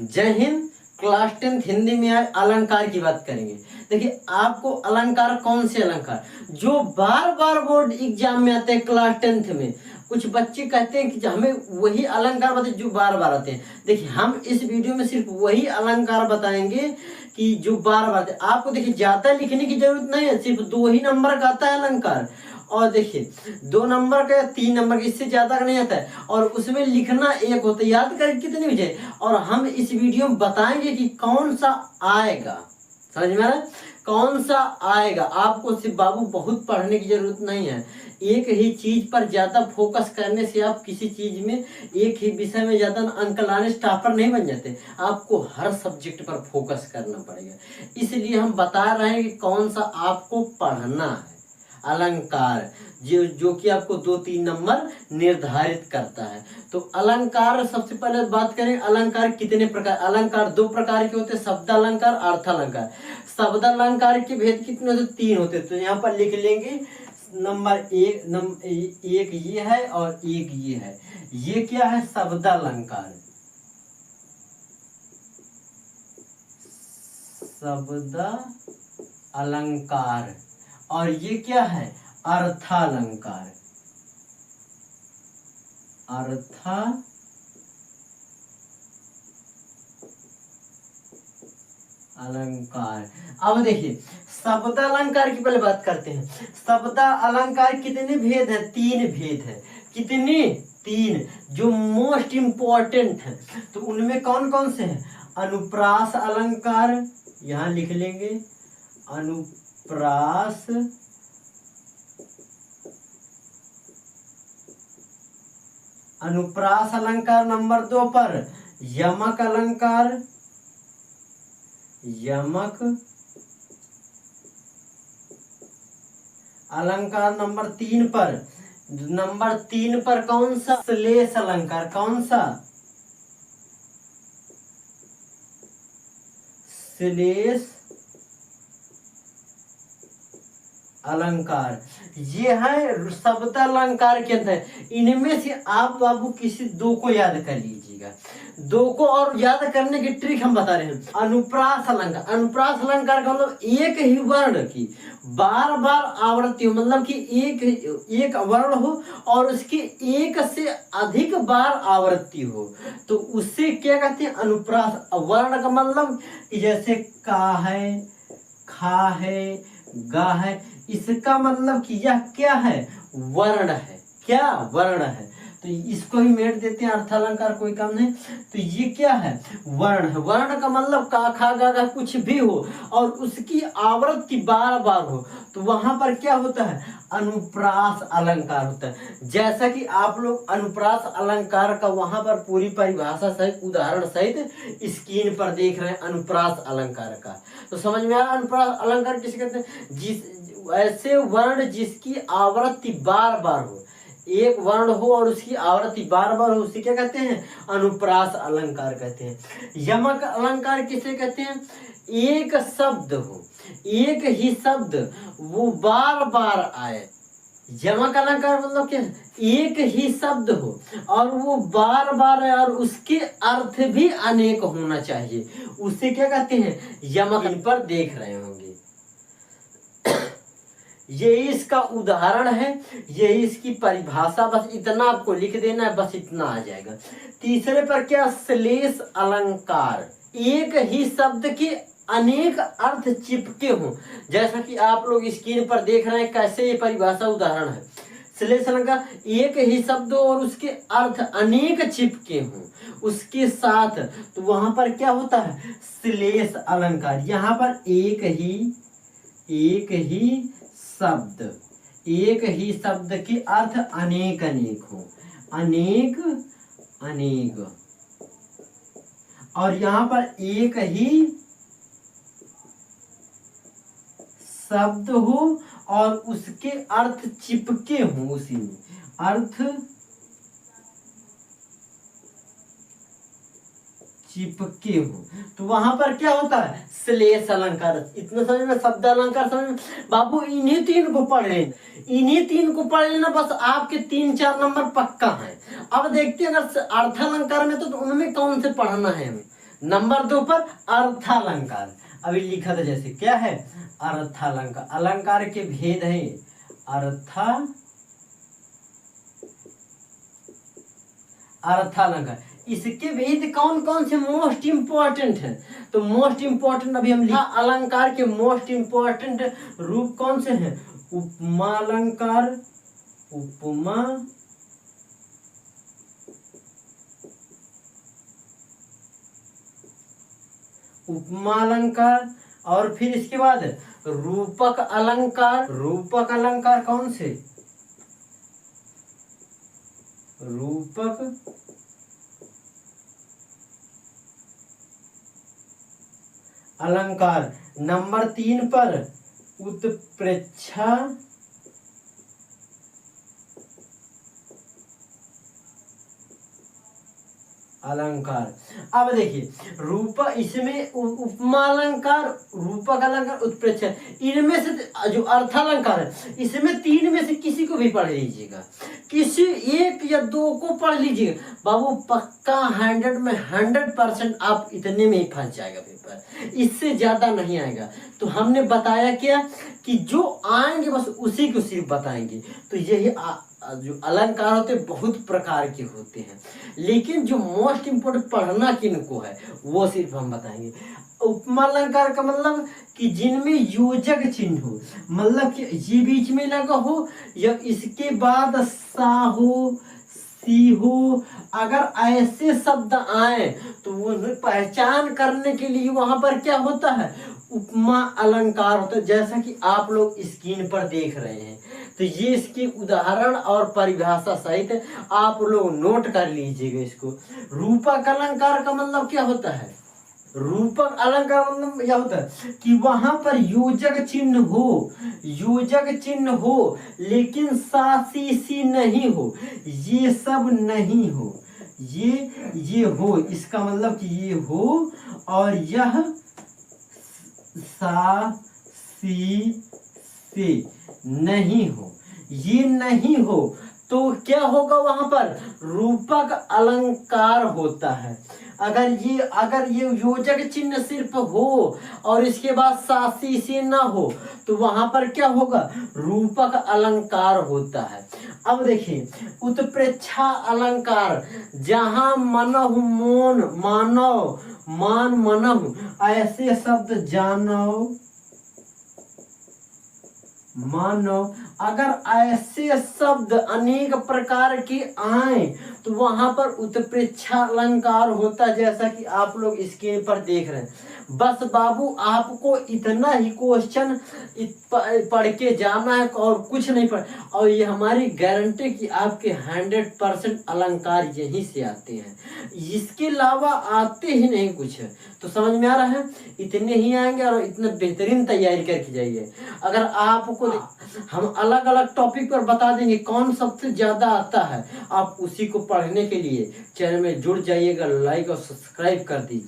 जय हिंद। क्लास 10 हिंदी में आज अलंकार की बात करेंगे। देखिए, आपको अलंकार कौन से अलंकार जो बार बार बोर्ड एग्जाम में आते हैं क्लास 10 में, कुछ बच्चे कहते हैं कि हमें वही अलंकार बताइए जो बार बार आते हैं। देखिए, हम इस वीडियो में सिर्फ वही अलंकार बताएंगे कि जो बार बार आते हैं। आपको देखिए ज्यादा लिखने की जरूरत नहीं है, सिर्फ 2 ही नंबर का आता है अलंकार। और देखिए 2 नंबर का या 3 नंबर का, इससे ज्यादा का नहीं आता है। और उसमें लिखना एक होता है, याद कर कितने बजे। और हम इस वीडियो में बताएंगे कि कौन सा आएगा, समझ में आ रहा है? कौन सा आएगा। आपको सिर्फ बाबू बहुत पढ़ने की जरूरत नहीं है, एक ही चीज पर ज्यादा फोकस करने से आप किसी चीज में, एक ही विषय में ज्यादा अंक लाने टॉपर नहीं बन जाते। आपको हर सब्जेक्ट पर फोकस करना पड़ेगा, इसलिए हम बता रहे हैं कि कौन सा आपको पढ़ना है अलंकार, जो कि आपको 2-3 नंबर निर्धारित करता है। तो अलंकार, सबसे पहले बात करें अलंकार कितने प्रकार। अलंकार 2 प्रकार के होते हैं, शब्द अलंकार, अर्थ अलंकार। शब्द अलंकार के भेद कितने होते? 3 होते। तो यहाँ पर लिख लेंगे नंबर 1 ये है और 1 ये है। ये क्या है? शब्द अलंकार। शब्द अलंकार। और ये क्या है? अर्थालंकार। अलंकार। अब देखिए शब्द अलंकार की पहले बात करते हैं। शब्द अलंकार कितने भेद है? 3 भेद है। कितने? 3, जो मोस्ट इंपॉर्टेंट है। तो उनमें कौन कौन से हैं? अनुप्रास अलंकार, यहां लिख लेंगे अनुप्रास अलंकार। नंबर 2 पर यमक अलंकार। यमक अलंकार नंबर 3 पर। नंबर 3 पर कौन सा? श्लेष अलंकार। कौन सा? श्लेष अलंकार। ये है शब्द अलंकार के अंदर। इनमें से आप बाबू किसी 2 को याद कर लीजिएगा, 2 को। और याद करने की ट्रिक हम बता रहे हैं। अनुप्रास अलंकार। अनुप्रास अलंकार का मतलब एक ही वर्ण की बार बार आवृत्ति हो, मतलब कि एक वर्ण हो और उसकी 1 से अधिक बार आवृत्ति हो, तो उससे क्या कहते हैं? अनुप्रास। वर्ण का मतलब जैसे का है, खा है, गा है, इसका मतलब कि यह क्या है? वर्ण है। क्या? वर्ण है। तो इसको ही मेट देते हैं अर्थालंकार, कोई काम नहीं। तो ये क्या है? वर्ण है। वर्ण का मतलब का, खा, गा कुछ भी हो और उसकी आवृत्ति बार बार हो, तो वहां पर क्या होता है? अनुप्रास अलंकार होता है। जैसा कि आप लोग अनुप्रास अलंकार का वहां पर पूरी परिभाषा सहित, उदाहरण सहित स्क्रीन पर देख रहे हैं अनुप्रास अलंकार का। तो समझ में आ रहा है अनुप्रास अलंकार किसे कहते हैं? ऐसे वर्ण जिसकी आवृत्ति बार बार हो, एक वर्ण हो और उसकी आवृत्ति बार बार हो, उसे क्या कहते हैं? अनुप्रास अलंकार कहते हैं। यमक अलंकार किसे कहते हैं? एक शब्द हो, एक ही शब्द वो बार बार आए। यमक अलंकार मतलब क्या है? एक ही शब्द हो और वो बार बार है और उसके अर्थ भी अनेक होना चाहिए, उसे क्या कहते हैं? यमक। इन पर देख रहे होंगे, यही इसका उदाहरण है, यही इसकी परिभाषा। बस इतना आपको लिख देना है, बस इतना आ जाएगा। तीसरे पर क्या? श्लेष अलंकार। एक ही शब्द के अनेक अर्थ चिपके हों, जैसा कि आप लोग स्क्रीन पर देख रहे हैं। कैसे ये परिभाषा उदाहरण है? श्लेष अलंकार, एक ही शब्द और उसके अर्थ अनेक चिपके हों उसके साथ, तो वहां पर क्या होता है? श्लेष अलंकार। यहाँ पर एक ही शब्द, एक ही शब्द के अर्थ अनेक अनेक हो, अनेक अनेक। और यहां पर एक ही शब्द हो और उसके अर्थ चिपके हों, उसी में अर्थ चिपके हो, तो वहां पर क्या होता है? श्लेष अलंकार। इतना समझ में? शब्द अलंकार समझ में? बाबू इन्हीं 3 को पढ़ लेना, इन्हीं 3 को पढ़ लेना, बस आपके 3-4 नंबर पक्का है। अब देखते हैं अगर अर्थ अलंकार में, तो उनमें कौन से पढ़ना है हमें। नंबर 2 पर अर्थालंकार। अभी लिखा था जैसे क्या है, अर्थालंकार। अलंकार के भेद है अर्थालंकार। इसके भेद कौन कौन से मोस्ट इंपॉर्टेंट है, तो मोस्ट इंपॉर्टेंट अभी हम लिखा। अलंकार के मोस्ट इंपॉर्टेंट रूप कौन से हैं, उपमा अलंकार, उपमा उपमा अलंकार, और फिर इसके बाद रूपक अलंकार। रूपक अलंकार कौन से, रूपक अलंकार। नंबर 3 पर उत्प्रेक्षा अलंकार। अब देखिए इसमें उपमा अलंकार, रूपक अलंकार, उत्प्रेक्षा, इनमें से जो अर्थालंकार है इसमें 3 में से किसी को भी पढ़ लीजिएगा, किसी 1 या 2 को पढ़ लीजिएगा बाबू, पक्का 100 में 100% आप इतने में ही फंस जाएगा पेपर, इससे ज्यादा नहीं आएगा। तो हमने बताया क्या कि जो आएंगे बस उसी को सिर्फ बताएंगे। तो यही जो अलंकार होते बहुत प्रकार के होते हैं, लेकिन जो मोस्ट इम्पोर्टेंट पढ़ना किनको है वो सिर्फ हम बताएंगे। उपमा अलंकार का मतलब कि जिनमें योजक चिन्ह हो, मतलब कि ये बीच में लगा हो या इसके बाद सा हो, सी हो, अगर ऐसे शब्द आए तो वो पहचान करने के लिए वहां पर क्या होता है, उपमा अलंकार होता है, जैसा कि आप लोग स्क्रीन पर देख रहे हैं। तो ये इसके उदाहरण और परिभाषा सहित आप लोग नोट कर लीजिएगा इसको। रूपक अलंकार का मतलब क्या होता है, रूपक अलंकार मतलब क्या होता है कि वहां पर योजक चिन्ह हो, योजक चिन्ह हो लेकिन सा सी सी नहीं हो, ये सब नहीं हो, ये हो, इसका मतलब कि ये हो और यह सा सी से नहीं हो, ये नहीं हो, तो क्या होगा वहां पर, रूपक अलंकार होता है। अगर ये योजक चिन्ह सिर्फ हो और इसके बाद सासी से ना हो तो वहां पर क्या होगा, रूपक अलंकार होता है। अब देखिए उत्प्रेक्षा अलंकार, जहां मनहु मोन, मानव, मान मनहु ऐसे शब्द, जानव, मानव, अगर ऐसे शब्द अनेक प्रकार के आए तो वहां पर उत्प्रेक्षा अलंकार होता है, जैसा कि आप लोग स्क्रीन पर देख रहे हैं। बस बाबू आपको इतना ही क्वेश्चन पढ़ के जाना है और कुछ नहीं पढ़, और ये हमारी गारंटी कि आपके 100% अलंकार यहीं से आते हैं, इसके अलावा आते ही नहीं कुछ। तो समझ में आ रहा है, इतने ही आएंगे और इतना बेहतरीन तैयारी करके जाइए। अगर आपको हम अलग अलग टॉपिक पर बता देंगे कौन सबसे ज्यादा आता है, आप उसी को पढ़ने के लिए चैनल में जुड़ जाइएगा, लाइक और सब्सक्राइब कर दीजिए।